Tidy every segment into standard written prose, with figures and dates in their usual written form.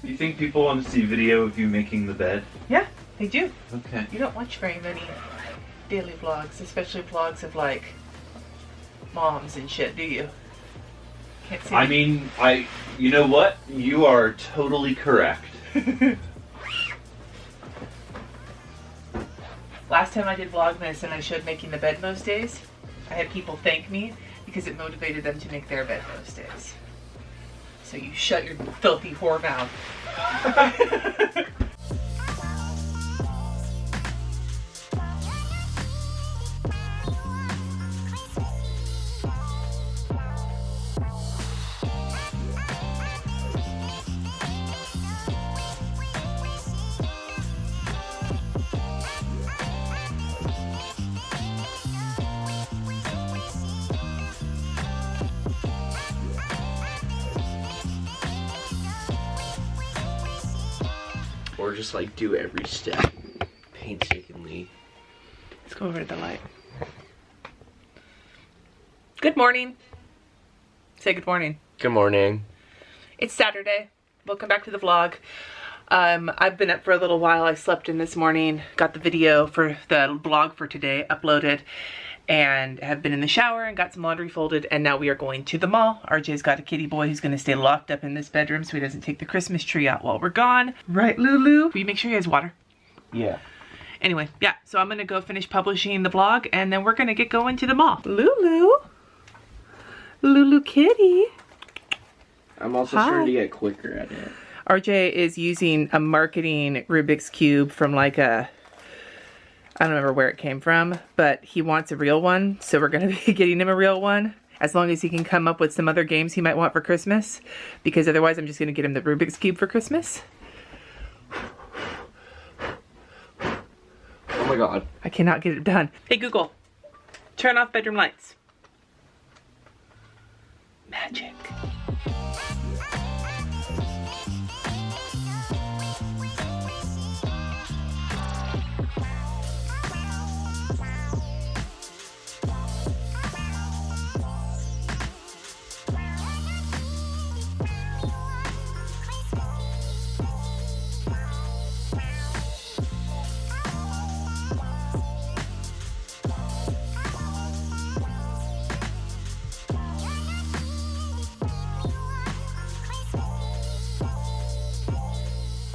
You think people want to see video of you making the bed? Yeah, they do. Okay. You don't watch very many daily vlogs, especially vlogs of like moms and shit, do you? Can't see. I mean, you know what? You are totally correct. Last time I did Vlogmas and I showed making the bed most days, I had people thank me because it motivated them to make their bed most days. So you shut your filthy whore mouth. Or just like do every step painstakingly. Let's go over to the light. Good morning. Say good morning. Good morning. It's Saturday. Welcome back to the vlog. I've been up for a little while. I slept in this morning, got the video for the vlog for today uploaded, and have been in the shower and got some laundry folded, and now we are going to the mall. RJ's got a kitty boy who's gonna stay locked up in this bedroom so he doesn't take the Christmas tree out while we're gone. Right, Lulu? Will you make sure he has water? Yeah. Anyway, yeah, so I'm gonna go finish publishing the vlog and then we're gonna get going to the mall. Lulu? Lulu kitty. I'm also Hi. starting to get quicker at it. RJ is using a marketing Rubik's Cube from like a, I don't remember where it came from, but he wants a real one, so we're gonna be getting him a real one, as long as he can come up with some other games he might want for Christmas, because otherwise I'm just gonna get him the Rubik's Cube for Christmas. Oh my god. I cannot get it done. Hey Google, turn off bedroom lights. Magic.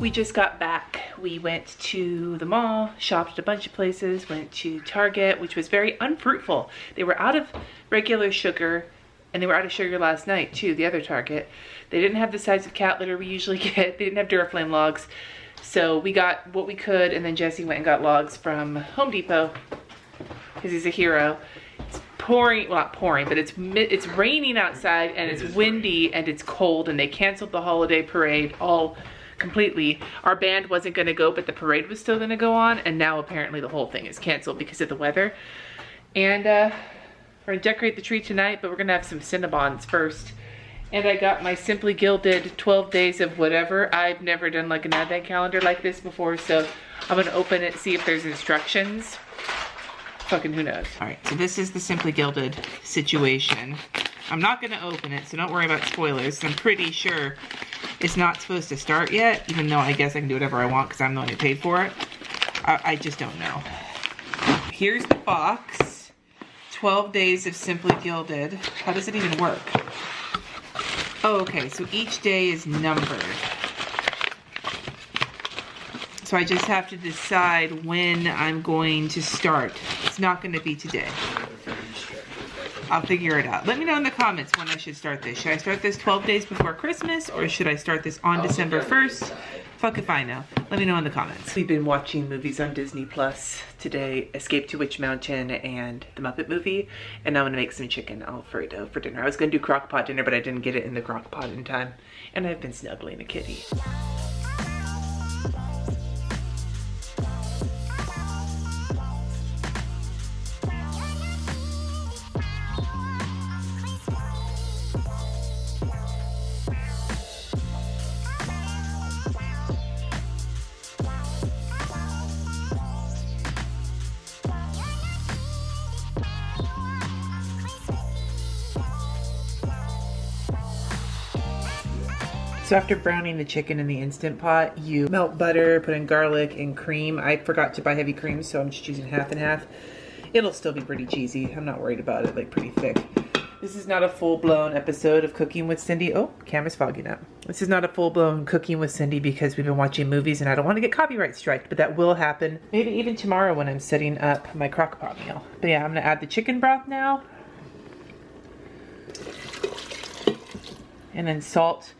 We just got back. We went to the mall, shopped at a bunch of places, went to Target, which was very unfruitful. They were out of regular sugar, and they were out of sugar last night too, the other Target. They didn't have the size of cat litter we usually get. They didn't have Duraflame logs. So we got what we could, and then Jesse went and got logs from Home Depot, because he's a hero. It's pouring, well not pouring, but it's raining outside, and it's windy, and it's cold, and they canceled the holiday parade all completely. Our band wasn't gonna go, but the parade was still gonna go on, and now apparently the whole thing is canceled because of the weather. And we're gonna decorate the tree tonight, but we're gonna have some Cinnabons first. And I got my Simply Gilded 12 days of whatever. I've never done like an advent calendar like this before, so I'm gonna open it, see if there's instructions. Fucking who knows. All right, so this is the Simply Gilded situation. I'm not gonna open it, so don't worry about spoilers. I'm pretty sure it's not supposed to start yet, even though I guess I can do whatever I want because I'm the one who paid for it. I just don't know. Here's the box. 12 days of Simply Gilded. How does it even work? Oh, okay, so each day is numbered. So I just have to decide when I'm going to start. It's not going to be today. I'll figure it out. Let me know in the comments when I should start this. Should I start this 12 days before Christmas, or should I start this on December 1st? Fuck if I know. Let me know in the comments. We've been watching movies on Disney Plus today. Escape to Witch Mountain and the Muppet movie. And I'm gonna make some chicken Alfredo for dinner. I was gonna do Crockpot dinner, but I didn't get it in the Crockpot in time. And I've been snuggling a kitty. So after browning the chicken in the Instant Pot, you melt butter, put in garlic and cream. I forgot to buy heavy cream, so I'm just using half and half. It'll still be pretty cheesy. I'm not worried about it, like pretty thick. This is not a full-blown episode of Cooking with Cindy. Oh, camera's fogging up. This is not a full-blown Cooking with Cindy because we've been watching movies and I don't want to get copyright striked, but that will happen maybe even tomorrow when I'm setting up my Crockpot meal. But yeah, I'm gonna add the chicken broth now. And then salt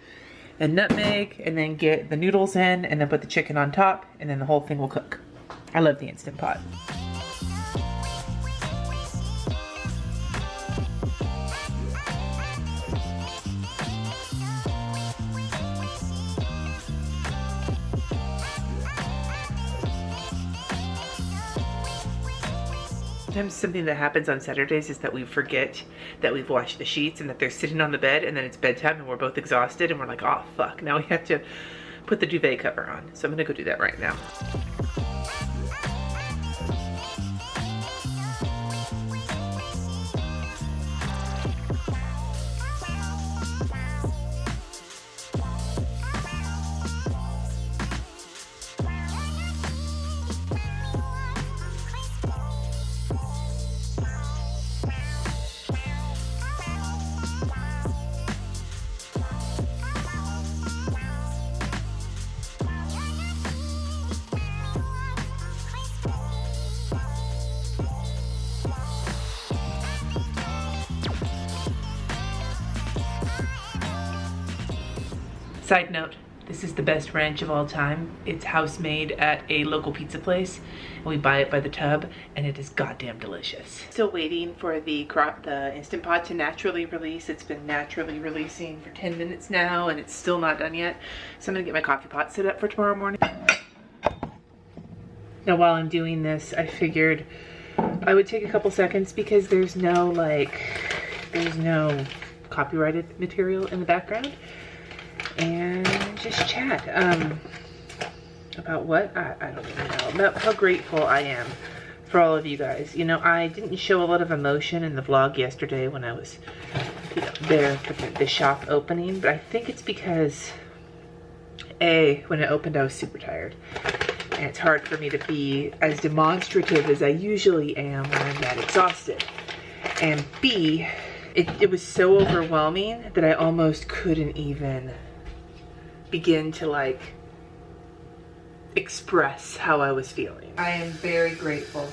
and nutmeg, and then get the noodles in, and then put the chicken on top, and then the whole thing will cook. I love the Instant Pot. Sometimes something that happens on Saturdays is that we forget that we've washed the sheets and that they're sitting on the bed, and then it's bedtime and we're both exhausted and we're like, oh fuck, now we have to put the duvet cover on. So I'm gonna go do that right now. Side note, this is the best ranch of all time. It's house made at a local pizza place, and we buy it by the tub, and it is goddamn delicious. Still waiting for the Instant Pot to naturally release. It's been naturally releasing for 10 minutes now, and it's still not done yet. So I'm gonna get my coffee pot set up for tomorrow morning. Now while I'm doing this, I figured I would take a couple seconds because there's no copyrighted material in the background. And just chat about what? I don't even know. About how grateful I am for all of you guys. You know, I didn't show a lot of emotion in the vlog yesterday when I was, you know, there for the shop opening, but I think it's because, A, when it opened I was super tired. And it's hard for me to be as demonstrative as I usually am when I'm that exhausted. And B, it was so overwhelming that I almost couldn't even begin to like express how I was feeling. I am very grateful.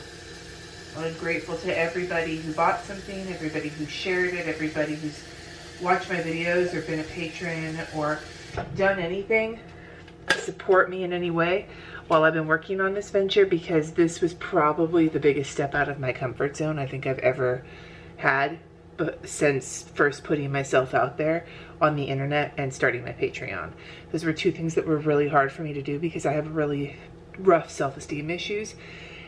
I'm grateful to everybody who bought something, everybody who shared it, everybody who's watched my videos or been a patron or done anything to support me in any way while I've been working on this venture, because this was probably the biggest step out of my comfort zone I think I've ever had. But since first putting myself out there on the internet and starting my Patreon. Those were two things that were really hard for me to do because I have really rough self-esteem issues,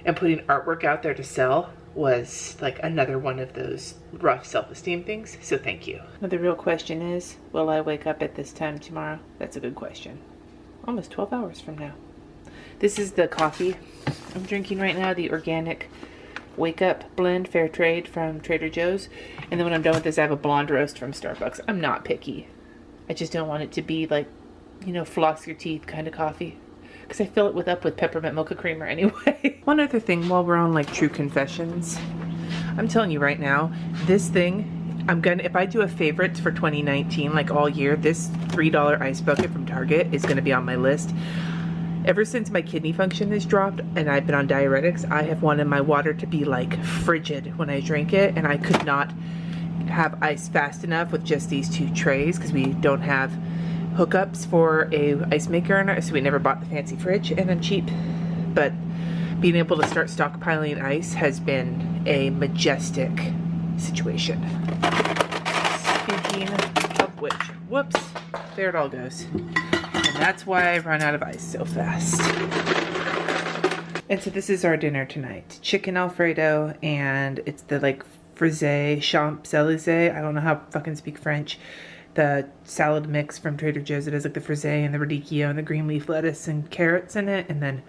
and putting artwork out there to sell was like another one of those rough self-esteem things, so thank you. Now the real question is, will I wake up at this time tomorrow? That's a good question. Almost 12 hours from now. This is the coffee I'm drinking right now, the organic Wake Up blend, fair trade from Trader Joe's. And then when I'm done with this, I have a blonde roast from Starbucks. I'm not picky. I just don't want it to be like, you know, floss your teeth kind of coffee, because I fill it with peppermint mocha creamer anyway. One other thing while we're on like true confessions, I'm telling you right now, this thing, if I do a favorite for 2019, like all year, this $3 ice bucket from Target is gonna be on my list. Ever since my kidney function has dropped and I've been on diuretics, I have wanted my water to be like frigid when I drink it, and I could not have ice fast enough with just these two trays because we don't have hookups for a ice maker, so we never bought the fancy fridge, and I'm cheap. But being able to start stockpiling ice has been a majestic situation. Speaking of which, whoops, there it all goes. And that's why I run out of ice so fast. And so this is our dinner tonight. Chicken Alfredo, and it's the like frisee, Champs-Élysées. I don't know how to fucking speak French. The salad mix from Trader Joe's. It has like the frisee and the radicchio and the green leaf lettuce and carrots in it, and then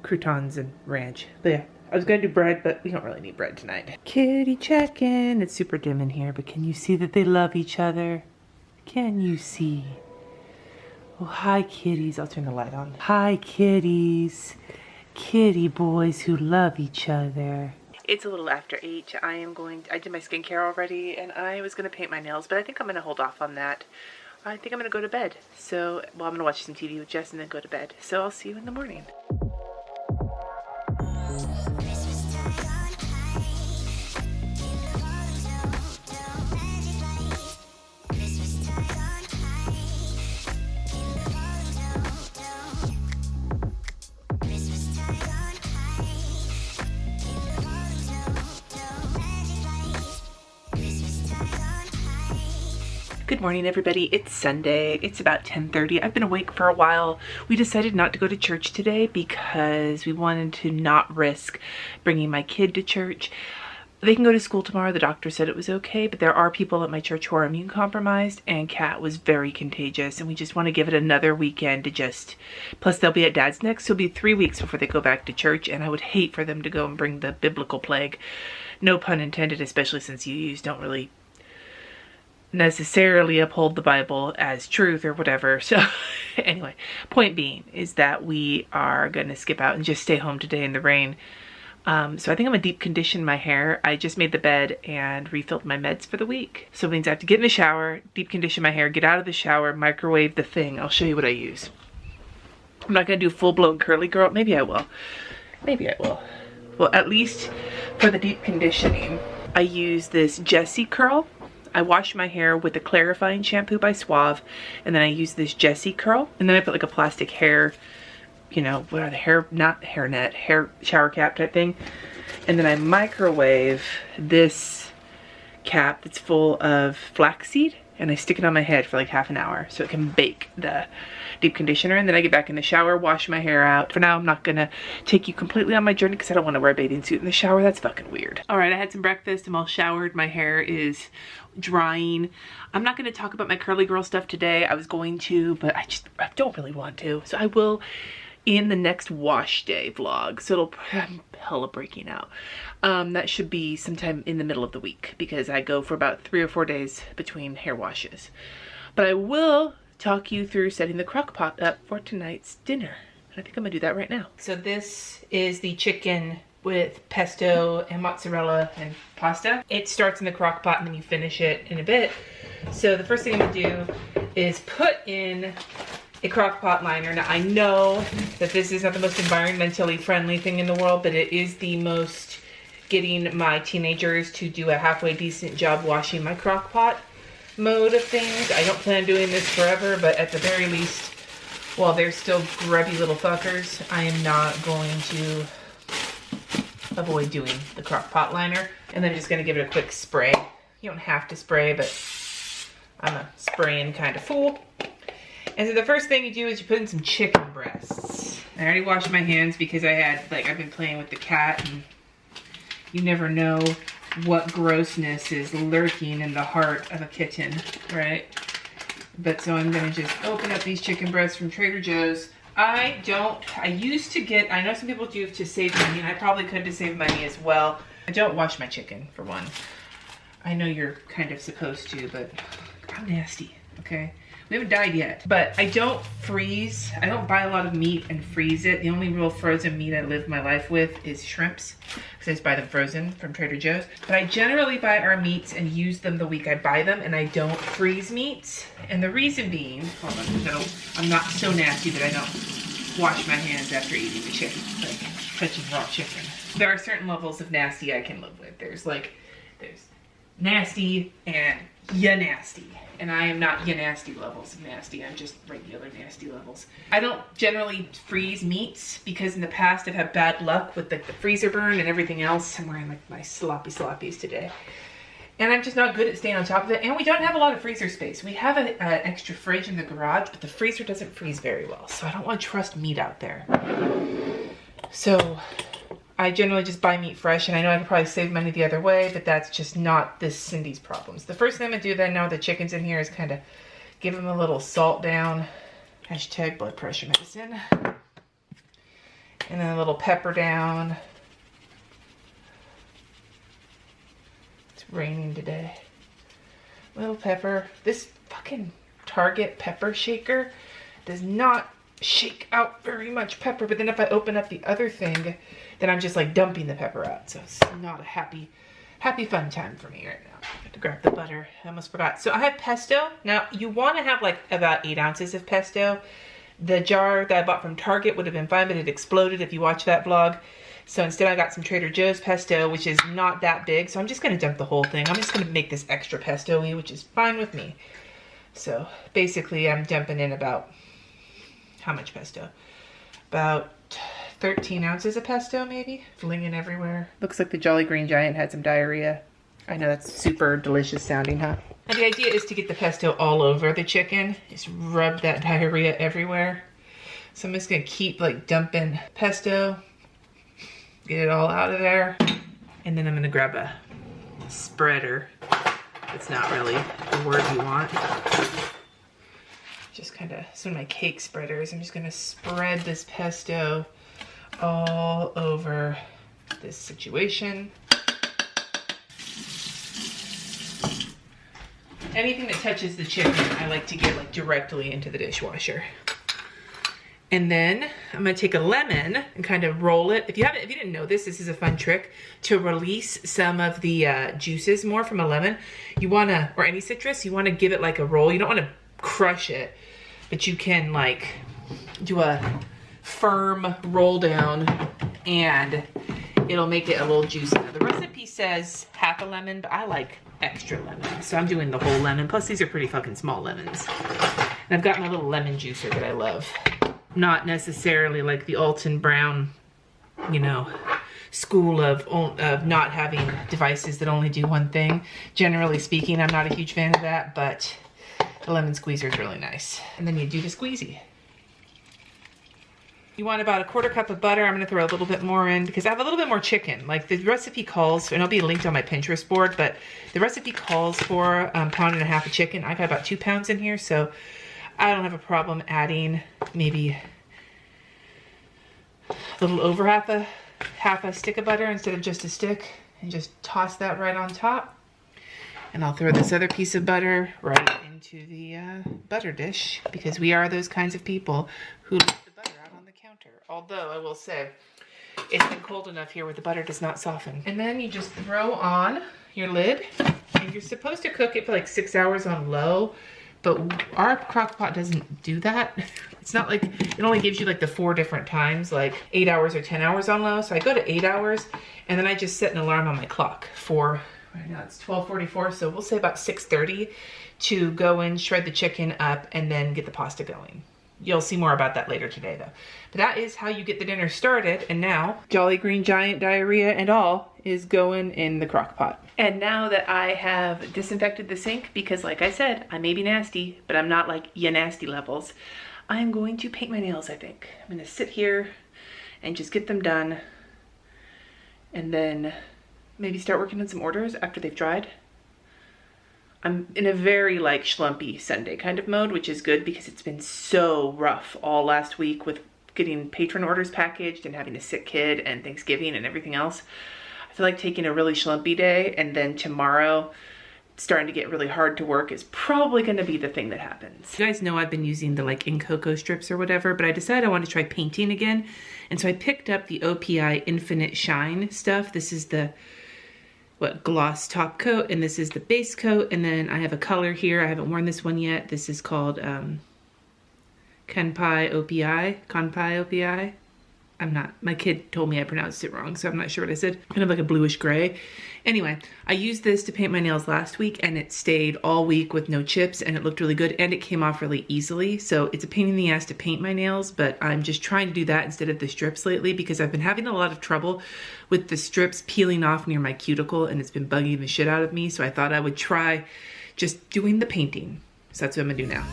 croutons and ranch. But yeah, I was gonna do bread, but we don't really need bread tonight. Kitty check-in. It's super dim in here, but can you see that they love each other? Can you see? Oh, hi kitties. I'll turn the light on. Hi kitties. Kitty boys who love each other. It's a little after 8. I did my skincare already, and I was going to paint my nails, but I think I'm going to hold off on that. I think I'm going to go to bed. So, well, I'm going to watch some TV with Jess and then go to bed. So I'll see you in the morning. Good morning, everybody. It's Sunday. It's about 10:30. I've been awake for a while. We decided not to go to church today because we wanted to not risk bringing my kid to church. They can go to school tomorrow. The doctor said it was okay, but there are people at my church who are immune compromised, and Kat was very contagious, and we just want to give it another weekend to just, plus they'll be at Dad's next, so it'll be 3 weeks before they go back to church, and I would hate for them to go and bring the biblical plague. No pun intended, especially since UUs don't really necessarily uphold the Bible as truth or whatever. So anyway, point being is that we are going to skip out and just stay home today in the rain. So I think I'm gonna deep condition my hair. I just made the bed and refilled my meds for the week. So it means I have to get in the shower, deep condition my hair, get out of the shower, microwave the thing. I'll show you what I use. I'm not gonna do full-blown curly girl. Maybe I will. Maybe I will. Well, at least for the deep conditioning, I use this Jessie curl. I wash my hair with a clarifying shampoo by Suave, and then I use this Jessie curl, and then I put like a plastic hair, you know, what are the hair, not hairnet, hair shower cap type thing. And then I microwave this cap that's full of flaxseed, and I stick it on my head for like half an hour so it can bake the deep conditioner. And then I get back in the shower, wash my hair out. For now, I'm not gonna take you completely on my journey because I don't want to wear a bathing suit in the shower. That's fucking weird. All right, I had some breakfast. I'm all showered. My hair is drying. I'm not going to talk about my curly girl stuff today. I was going to, but I don't really want to. So I will in the next wash day vlog. So I'm hella breaking out. That should be sometime in the middle of the week because I go for about 3 or 4 days between hair washes. But I will talk you through setting the crock pot up for tonight's dinner. And I think I'm gonna do that right now. So this is the chicken with pesto and mozzarella and pasta. It starts in the crock pot and then you finish it in a bit. So the first thing I'm gonna do is put in a crock pot liner. Now I know that this is not the most environmentally friendly thing in the world, but it is the most getting my teenagers to do a halfway decent job washing my crock pot mode of things. I don't plan on doing this forever, but at the very least, while they're still grubby little fuckers, I am not going to avoid doing the crock pot liner. And then I'm just gonna give it a quick spray. You don't have to spray, but I'm a spraying kind of fool. And so the first thing you do is you put in some chicken breasts. I already washed my hands because I've been playing with the cat, and you never know what grossness is lurking in the heart of a kitten, right? But so I'm gonna just open up these chicken breasts from Trader Joe's. I used to get, I know some people do to save money, and I probably could to save money as well. I don't wash my chicken, for one. I know you're kind of supposed to, but I'm nasty, okay? We haven't died yet. But I don't freeze. I don't buy a lot of meat and freeze it. The only real frozen meat I live my life with is shrimps, because I just buy them frozen from Trader Joe's. But I generally buy our meats and use them the week I buy them, and I don't freeze meats. And the reason being, hold on, I'm not so nasty that I don't wash my hands after eating the chicken, like touching raw chicken. There are certain levels of nasty I can live with. There's nasty and ya nasty. And I am not ya nasty levels of nasty. I'm just regular nasty levels. I don't generally freeze meats because in the past I've had bad luck with the freezer burn and everything else. I'm wearing like my sloppy sloppies today. And I'm just not good at staying on top of it. And we don't have a lot of freezer space. We have an extra fridge in the garage, but the freezer doesn't freeze very well. So I don't want to trust meat out there. So I generally just buy meat fresh, and I know I could probably save money the other way, but that's just not this Cindy's problems. The first thing I'm gonna do then, now the chicken's in here, is kind of give them a little salt down. Hashtag blood pressure medicine. And then a little pepper down. It's raining today. Little pepper. This fucking Target pepper shaker does not shake out very much pepper, but then if I open up the other thing, then I'm just like dumping the pepper out. So it's not a happy fun time for me right now. I have to grab the butter. I almost forgot. So I have pesto. Now you want to have like about 8 ounces of pesto. The jar that I bought from Target would have been fine, but it exploded if you watch that vlog. So instead I got some Trader Joe's pesto, which is not that big. So I'm just gonna dump the whole thing. I'm just gonna make this extra pesto-y, which is fine with me. So basically I'm dumping in about, how much pesto? About 13 ounces of pesto, maybe, flinging everywhere. Looks like the Jolly Green Giant had some diarrhea. I know that's super delicious sounding, huh? And the idea is to get the pesto all over the chicken. Just rub that diarrhea everywhere. So I'm just gonna keep like dumping pesto, get it all out of there. And then I'm gonna grab a spreader. It's not really the word you want. Just kind of, it's one of my cake spreaders. I'm just gonna spread this pesto all over this situation. Anything that touches the chicken, I like to get like directly into the dishwasher. And then I'm gonna take a lemon and kind of roll it. If you didn't know this is a fun trick to release some of the juices more from a lemon. You wanna, or any citrus, you wanna give it like a roll. You don't wanna crush it, but you can like do a firm roll down and it'll make it a little juicy. Now, the recipe says half a lemon, but I like extra lemon. So I'm doing the whole lemon. Plus these are pretty fucking small lemons. And I've got my little lemon juicer that I love. Not necessarily like the Alton Brown, you know, school of not having devices that only do one thing. Generally speaking, I'm not a huge fan of that, but the lemon squeezer is really nice. And then you do the squeezy. You want about a 1/4 cup of butter. I'm gonna throw a little bit more in because I have a little bit more chicken. Like the recipe calls, and it'll be linked on my Pinterest board, but the recipe calls for 1.5 pounds of chicken. I've got about 2 pounds in here, so I don't have a problem adding maybe a little over half a stick of butter instead of just a stick, and just toss that right on top. And I'll throw this other piece of butter right into the butter dish because we are those kinds of people who leave the butter out on the counter. Although I will say, it's been cold enough here where the butter does not soften. And then you just throw on your lid, and you're supposed to cook it for like 6 hours on low, but our Crockpot doesn't do that. It's not like, it only gives you like the 4 different times, like 8 hours or 10 hours on low. So I go to 8 hours, and then I just set an alarm on my clock for, right now it's 12:44, so we'll say about 6:30 to go in, shred the chicken up, and then get the pasta going. You'll see more about that later today though. But that is how you get the dinner started. And now, Jolly Green Giant diarrhea and all is going in the crock pot. And now that I have disinfected the sink, because like I said, I may be nasty, but I'm not like ya nasty levels, I am going to paint my nails, I think. I'm gonna sit here and just get them done. And then maybe start working on some orders after they've dried. I'm in a very like schlumpy Sunday kind of mode, which is good because it's been so rough all last week with getting patron orders packaged and having a sick kid and Thanksgiving and everything else. I feel like taking a really schlumpy day and then tomorrow starting to get really hard to work is probably going to be the thing that happens. You guys know I've been using the like In Cocoa strips or whatever, but I decided I wanted to try painting again. And so I picked up the OPI Infinite Shine stuff. This is the gloss top coat, and this is the base coat, and then I have a color here. I haven't worn this one yet. This is called Kanpai OPI. My kid told me I pronounced it wrong, so I'm not sure what I said. Kind of like a bluish gray. Anyway, I used this to paint my nails last week, and it stayed all week with no chips, and it looked really good, and it came off really easily. So it's a pain in the ass to paint my nails, but I'm just trying to do that instead of the strips lately because I've been having a lot of trouble with the strips peeling off near my cuticle, and it's been bugging the shit out of me. So I thought I would try just doing the painting. So that's what I'm gonna do now.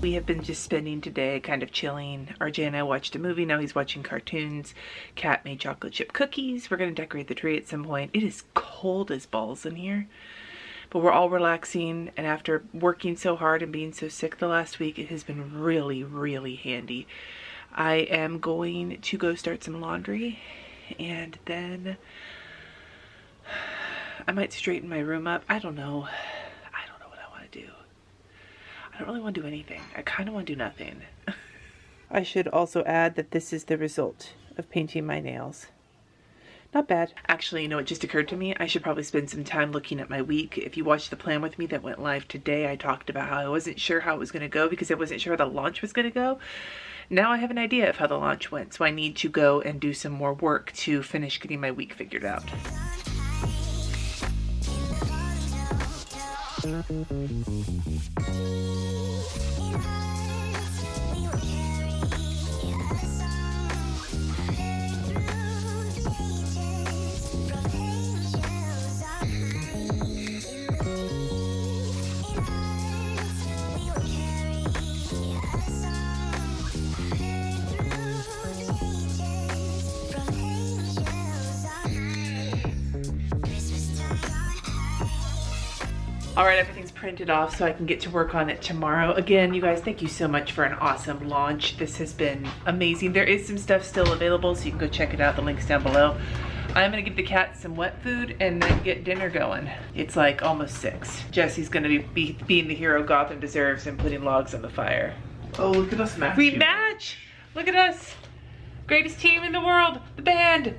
We have been just spending today kind of chilling. RJ and I watched a movie. Now he's watching cartoons. Kat made chocolate chip cookies. We're going to decorate the tree at some point. It is cold as balls in here. but we're all relaxing, and after working so hard and being so sick the last week, it has been really, really handy. I am going to go start some laundry, and then I might straighten my room up. I don't know. I don't know what I want to do. I don't really want to do anything. I kind of want to do nothing. I should also add that this is the result of painting my nails. Not bad. Actually, you know, it just occurred to me, I should probably spend some time looking at my week. If you watched the plan with me that went live today, I talked about how I wasn't sure how it was going to go because I wasn't sure how the launch was going to go. Now I have an idea of how the launch went, so I need to go and do some more work to finish getting my week figured out. All right, everything's printed off so I can get to work on it tomorrow. Again, you guys, thank you so much for an awesome launch. This has been amazing. There is some stuff still available, so you can go check it out. The link's down below. I'm gonna give the cats some wet food and then get dinner going. It's like almost 6. Jesse's gonna be being the hero Gotham deserves and putting logs on the fire. Oh, look at us matching. We match! Look at us! Greatest team in the world, the band!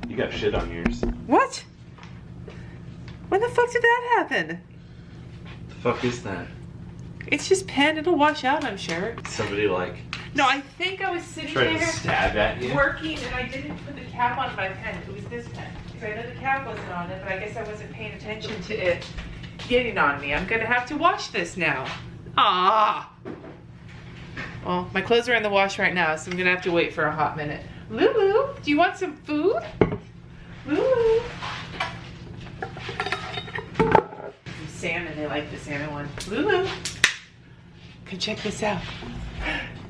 You got shit on yours. What? When the fuck did that happen? The fuck is that? It's just pen, it'll wash out, I'm sure. Somebody like No, I think I was sitting trying to there stab at you. working and I didn't put the cap on my pen. It was this pen. Because I know the cap wasn't on it, but I guess I wasn't paying attention to it getting on me. I'm gonna have to wash this now. Ah. Well, my clothes are in the wash right now, so I'm gonna have to wait for a hot minute. Lulu, do you want some food? Lulu. Salmon, they like the salmon one. Lulu, come check this out.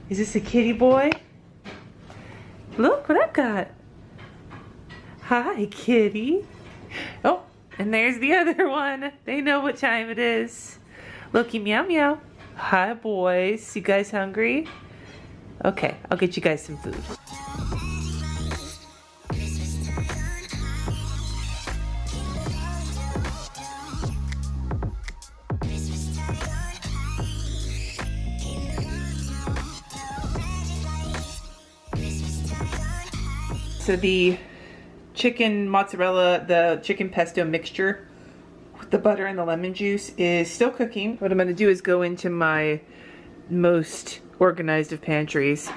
Is this a kitty boy? Look what I've got. Hi, kitty. Oh, and there's the other one. They know what time it is. Looky, meow, meow. Hi, boys. You guys hungry? Okay, I'll get you guys some food. So the chicken mozzarella, the chicken pesto mixture with the butter and the lemon juice is still cooking. What I'm gonna do is go into my most organized of pantries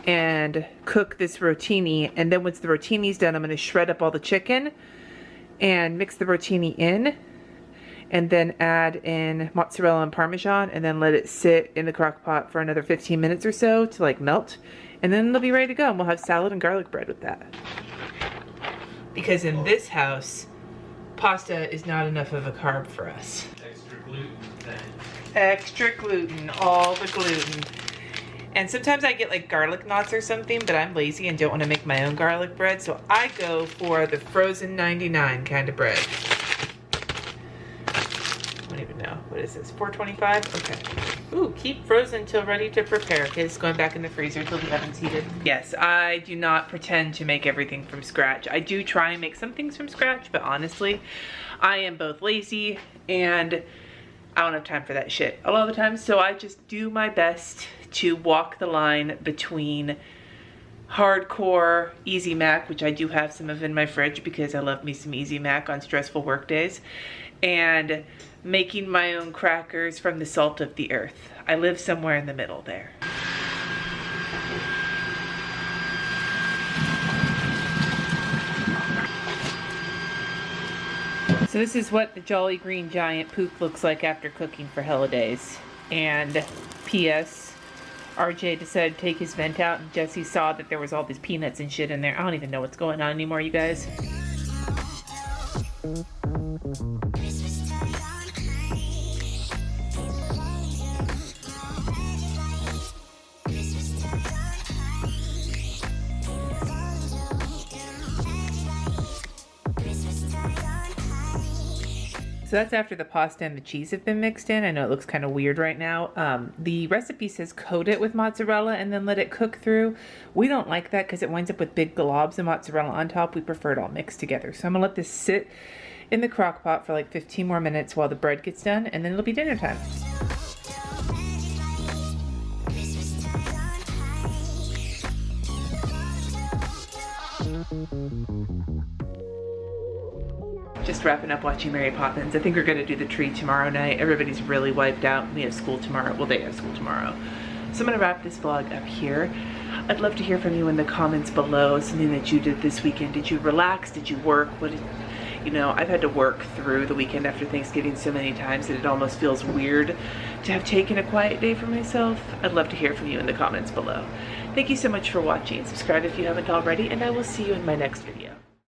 and cook this rotini, and then once the rotini's done, I'm gonna shred up all the chicken and mix the rotini in, and then add in mozzarella and Parmesan, and then let it sit in the crock pot for another 15 minutes or so to like melt. And then they'll be ready to go, and we'll have salad and garlic bread with that. Because in this house, pasta is not enough of a carb for us. Extra gluten then. Extra gluten, all the gluten. And sometimes I get like garlic knots or something, but I'm lazy and don't want to make my own garlic bread, so I go for the frozen 99 kind of bread. I don't even know. What is this, $4.25? Okay. Ooh, keep frozen till ready to prepare. Okay, it's going back in the freezer till the oven's heated. Yes, I do not pretend to make everything from scratch. I do try and make some things from scratch, but honestly, I am both lazy and I don't have time for that shit a lot of the time, so I just do my best to walk the line between hardcore Easy Mac, which I do have some of in my fridge because I love me some Easy Mac on stressful work days, and making my own crackers from the salt of the earth. I live somewhere in the middle there. So this is what the Jolly Green Giant poop looks like after cooking for hella days. And P.S. RJ decided to take his vent out and Jesse saw that there was all these peanuts and shit in there. I don't even know what's going on anymore, you guys. So that's after the pasta and the cheese have been mixed in. I know it looks kind of weird right now. The recipe says coat it with mozzarella and then let it cook through. We don't like that because it winds up with big globs of mozzarella on top. We prefer it all mixed together. So I'm gonna let this sit in the crock pot for like 15 more minutes while the bread gets done, and then it'll be dinner time. Just wrapping up watching Mary Poppins. I think we're gonna do the tree tomorrow night. Everybody's really wiped out. We have school tomorrow. Well, they have school tomorrow. So I'm gonna wrap this vlog up here. I'd love to hear from you in the comments below. Something that you did this weekend. Did you relax? Did you work? What did, you know, I've had to work through the weekend after Thanksgiving so many times that it almost feels weird to have taken a quiet day for myself. I'd love to hear from you in the comments below. Thank you so much for watching. Subscribe if you haven't already, and I will see you in my next video.